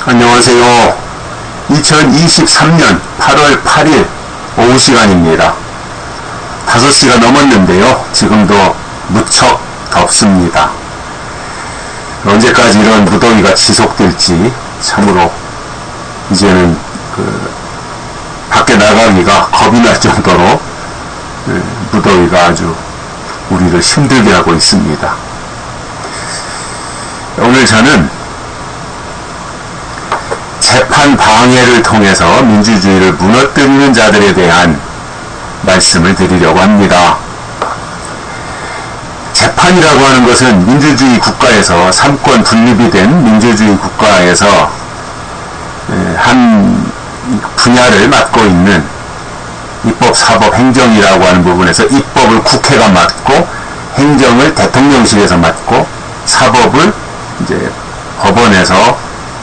안녕하세요. 2023년 8월 8일 오후 시간입니다. 5시가 넘었는데요. 지금도 무척 덥습니다. 언제까지 이런 무더위가 지속될지 참으로 이제는 밖에 나가기가 겁이 날 정도로 무더위가 아주 우리를 힘들게 하고 있습니다. 오늘 저는 재판 방해를 통해서 민주주의를 무너뜨리는 자들에 대한 말씀을 드리려고 합니다. 재판이라고 하는 것은 민주주의 국가에서 삼권 분립이 된 민주주의 국가에서 한 분야를 맡고 있는 입법, 사법, 행정이라고 하는 부분에서 입법을 국회가 맡고 행정을 대통령실에서 맡고 사법을 이제 법원에서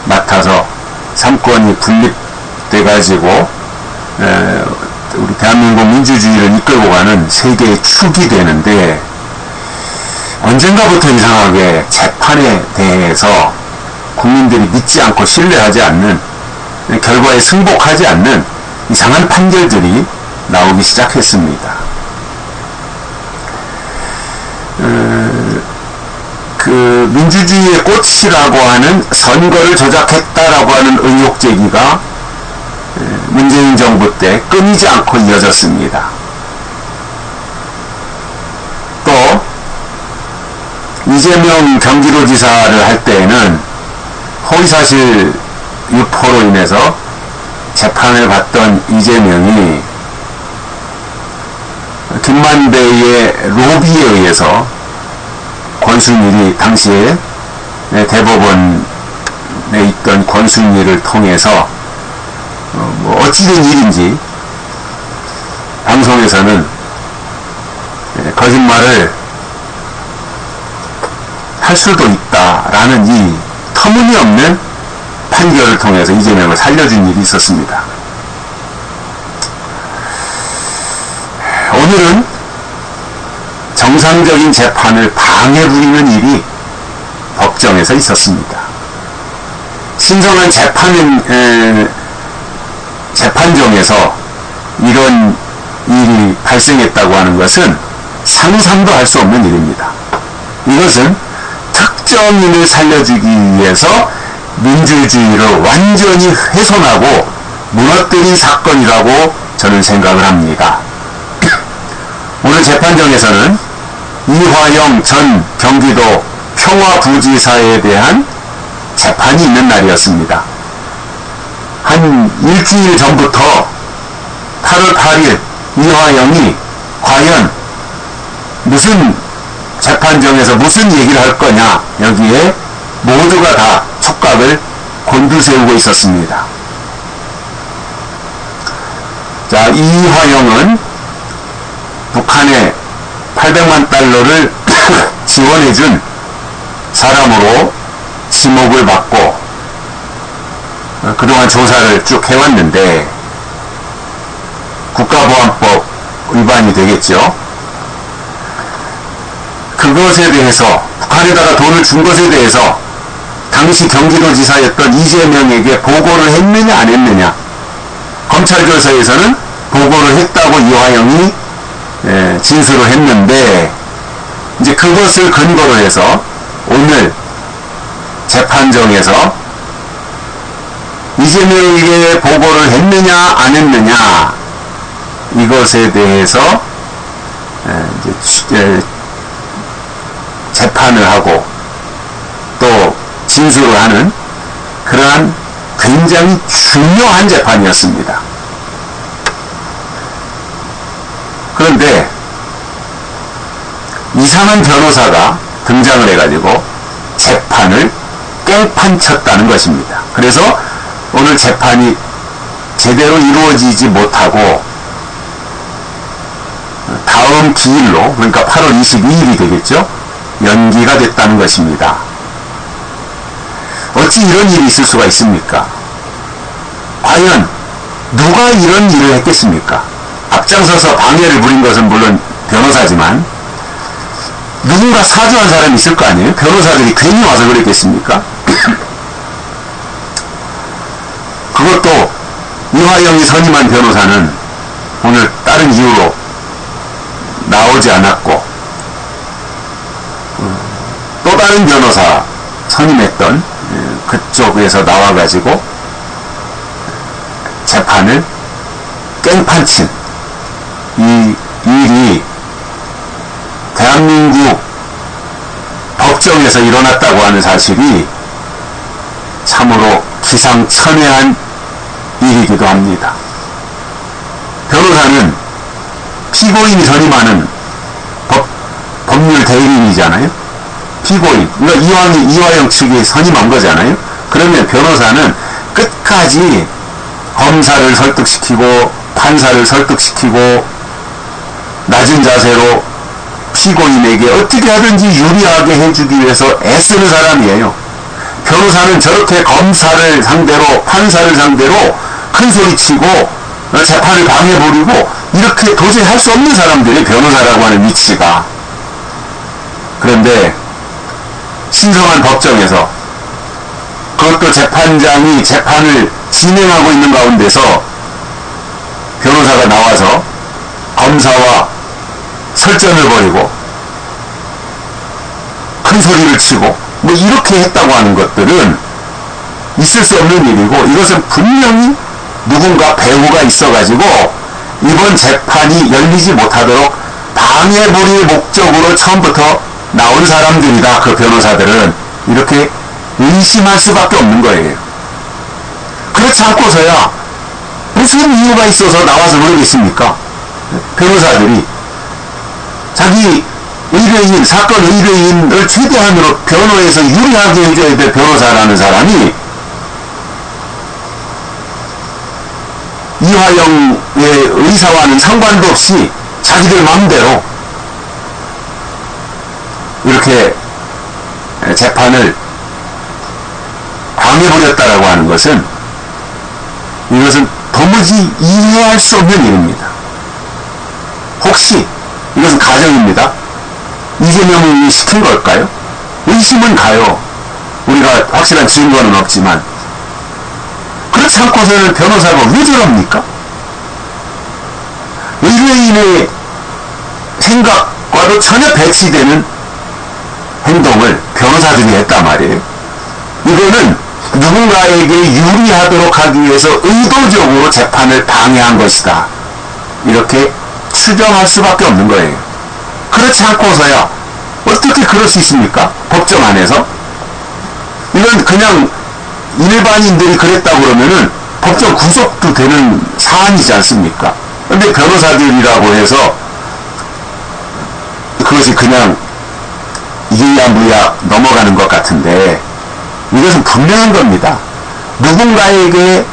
맡아서 삼권이 분립돼 가지고 우리 대한민국 민주주의를 이끌고 가는 세 개의 축이 되는데, 언젠가부터 이상하게 재판에 대해서 국민들이 믿지 않고 신뢰하지 않는, 결과에 승복하지 않는 이상한 판결들이 나오기 시작했습니다. 민주주의의 꽃이라고 하는 선거를 조작했다라고 하는 의혹 제기가 문재인 정부 때 끊이지 않고 이어졌습니다. 또 이재명 경기도지사를 할 때에는 허위사실 유포로 인해서 재판을 받던 이재명이 김만배의 로비에 의해서 권순일이 당시에 대법원에 있던 권순일을 통해서 어찌된 일인지 방송에서는 거짓말을 할 수도 있다라는 이 터무니없는 판결을 통해서 이재명을 살려준 일이 있었습니다. 오늘은 정상적인 재판을 방해 부리는 일이 법정에서 있었습니다. 신성한 재판정에서 이런 일이 발생했다고 하는 것은 상상도 할 수 없는 일입니다. 이것은 특정인을 살려주기 위해서 민주주의를 완전히 훼손하고 무너뜨린 사건이라고 저는 생각을 합니다. 오늘 재판정에서는 이화영 전 경기도 평화부지사에 대한 재판이 있는 날이었습니다. 한 일주일 전부터 8월 8일 이화영이 과연 무슨 재판정에서 무슨 얘기를 할 거냐, 여기에 모두가 다 촉각을 곤두세우고 있었습니다. 자, 이화영은 북한에 800만 달러를 지원해준 사람으로 지목을 받고 그동안 조사를 쭉 해왔는데 국가보안법 위반이 되겠죠. 그것에 대해서, 북한에다가 돈을 준 것에 대해서 당시 경기도지사였던 이재명에게 보고를 했느냐 안 했느냐, 검찰조사에서는 보고를 했다고 이화영이 진술을 했는데, 이제 그것을 근거로 해서 오늘 재판정에서 이재명에게 보고를 했느냐 안 했느냐, 이것에 대해서 이제 재판을 하고 또 진술을 하는 그러한 굉장히 중요한 재판이었습니다. 그런데 이상한 변호사가 등장을 해가지고 재판을 깽판 쳤다는 것입니다. 그래서 오늘 재판이 제대로 이루어지지 못하고 다음 기일로, 그러니까 8월 22일이 되겠죠, 연기가 됐다는 것입니다. 어찌 이런 일이 있을 수가 있습니까? 과연 누가 이런 일을 했겠습니까? 앞장서서 방해를 부린 것은 물론 변호사지만 누군가 사주한 사람이 있을 거 아니에요? 변호사들이 괜히 와서 그랬겠습니까? 그리고 또 이화영이 선임한 변호사는 오늘 다른 이유로 나오지 않았고, 또 다른 변호사 선임했던 그쪽에서 나와가지고 재판을 깽판친 이 일이 대한민국 법정에서 일어났다고 하는 사실이 참으로 기상천외한 일이기도 합니다. 변호사는 피고인이 선임하는 법률 대리인이잖아요. 피고인, 그러니까 이화영 측이 선임한 거잖아요. 그러면 변호사는 끝까지 검사를 설득시키고 판사를 설득시키고 낮은 자세로 피고인에게 어떻게 하든지 유리하게 해주기 위해서 애쓰는 사람이에요. 변호사는 저렇게 검사를 상대로 판사를 상대로 큰소리치고 재판을 방해부리고 이렇게 도저히 할 수 없는 사람들이 변호사라고 하는 위치가. 그런데 신성한 법정에서, 그것도 재판장이 재판을 진행하고 있는 가운데서 변호사가 나와서 검사와 설전을 벌이고 큰 소리를 치고 뭐 이렇게 했다고 하는 것들은 있을 수 없는 일이고, 이것은 분명히 누군가 배후가 있어가지고 이번 재판이 열리지 못하도록 방해부릴 목적으로 처음부터 나온 사람들이다. 그 변호사들은 이렇게 의심할 수밖에 없는 거예요. 그렇지 않고서야 무슨 이유가 있어서 나와서 그러겠습니까? 변호사들이 자기 의뢰인, 사건 의뢰인을 최대한으로 변호해서 유리하게 해줘야 될 변호사라는 사람이 이화영의 의사와는 상관도 없이 자기들 마음대로 이렇게 재판을 방해버렸다라고 하는 것은, 이것은 도무지 이해할 수 없는 일입니다. 혹시 이것은 가정입니다. 이재명이 시킨 걸까요? 의심은 가요. 우리가 확실한 증거는 없지만. 그렇지 않고서는 변호사가 왜 저럽니까? 의뢰인의 생각과도 전혀 배치되는 행동을 변호사들이 했단 말이에요. 이거는 누군가에게 유리하도록 하기 위해서 의도적으로 재판을 방해한 것이다. 이렇게 추정할 수밖에 없는 거예요. 그렇지 않고서야 어떻게 그럴 수 있습니까? 법정 안에서? 이건 그냥 일반인들이 그랬다고 그러면은 법정 구속도 되는 사안이지 않습니까? 근데 변호사들이라고 해서 그것이 그냥 유야무야 넘어가는 것 같은데, 이것은 분명한 겁니다. 누군가에게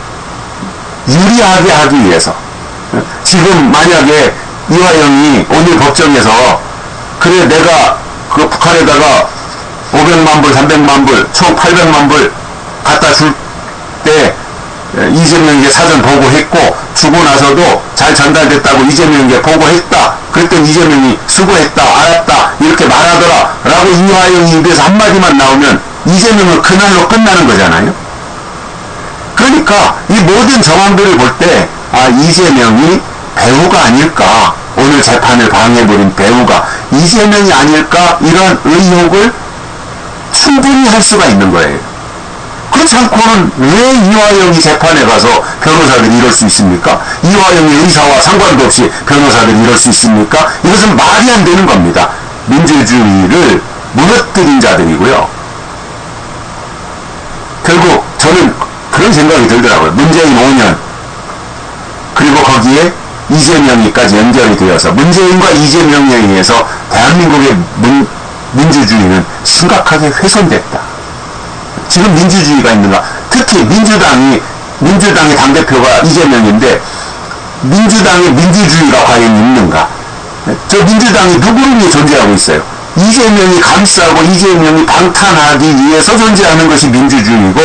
유리하게 하기 위해서. 지금 만약에 이화영이 오늘 법정에서 그래 내가 그 북한에다가 500만 불, 300만 불, 총 800만 불 갖다 줄 때 이재명에게 사전 보고했고, 주고 나서도 잘 전달됐다고 이재명에게 보고했다. 그랬더니 이재명이 수고했다, 알았다 이렇게 말하더라 라고 이화영이 입에서 한마디만 나오면 이재명은 그날로 끝나는 거잖아요. 그러니까 이 모든 정황들을 볼 때 이재명이 배우가 아닐까, 오늘 재판을 방해버린 배우가 이재명이 아닐까, 이런 의혹을 충분히 할 수가 있는 거예요. 그렇지 않고는 왜 이화영이 재판에 가서 변호사들이 이럴 수 있습니까? 이화영의 의사와 상관도 없이 변호사들이 이럴 수 있습니까? 이것은 말이 안 되는 겁니다. 민주주의를 무너뜨린 자들이고요. 결국 저는 그런 생각이 들더라고요. 문재인 5년, 그리고 거기에 이재명이까지 연결이 되어서 문재인과 이재명에 의해서 대한민국의 민주주의는 심각하게 훼손됐다. 지금 민주주의가 있는가? 특히 민주당의 당대표가 이재명인데 민주당의 민주주의가 과연 있는가? 저 민주당이 누구를 위해 존재하고 있어요? 이재명이 감싸고 이재명이 방탄하기 위해서 존재하는 것이 민주주의고,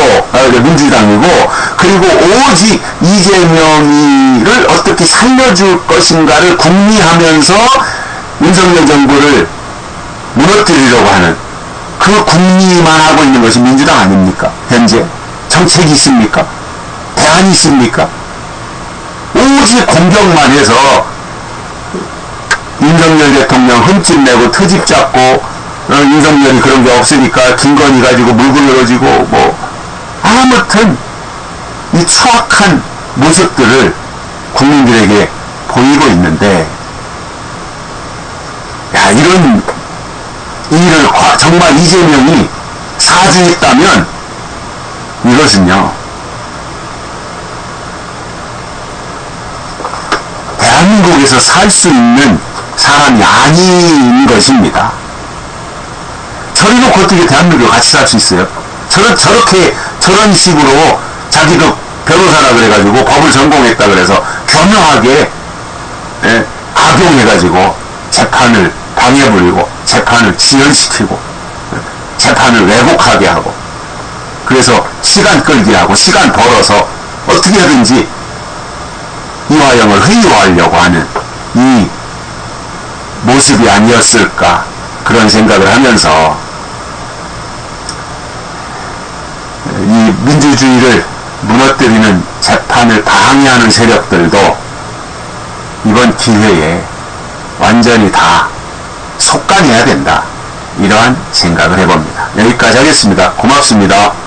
민주당이고, 그리고 오직 이재명이를 어떻게 살려줄 것인가를 궁리하면서 윤석열 정부를 무너뜨리려고 하는 그 궁리만 하고 있는 것이 민주당 아닙니까? 현재 정책이 있습니까? 대안이 있습니까? 오직 공격만 해서 윤석열 대통령 흠집 내고 트집 잡고 윤석열이 그런 게 없으니까 김건희 가지고 물고 늘어지고 뭐 아무튼 이 추악한 모습들을 국민들에게 보이고 있는데, 야, 이런 일을 정말 이재명이 사주했다면 이것은요, 대한민국에서 살 수 있는 사람이 아닌 것입니다. 저리 놓고 어떻게 대한민국에 같이 살 수 있어요? 저런 식으로 자기도 변호사라 그래가지고 법을 전공했다 그래서 교묘하게 악용해가지고 재판을 방해 부리고 재판을 지연시키고 재판을 왜곡하게 하고, 그래서 시간 끌기 하고 시간 벌어서 어떻게든지 이화영을 회유하려고 하는 이 모습이 아니었을까, 그런 생각을 하면서 이 민주주의를 무너뜨리는 재판을 방해하는 세력들도 이번 기회에 완전히 다 속간해야 된다, 이러한 생각을 해봅니다. 여기까지 하겠습니다. 고맙습니다.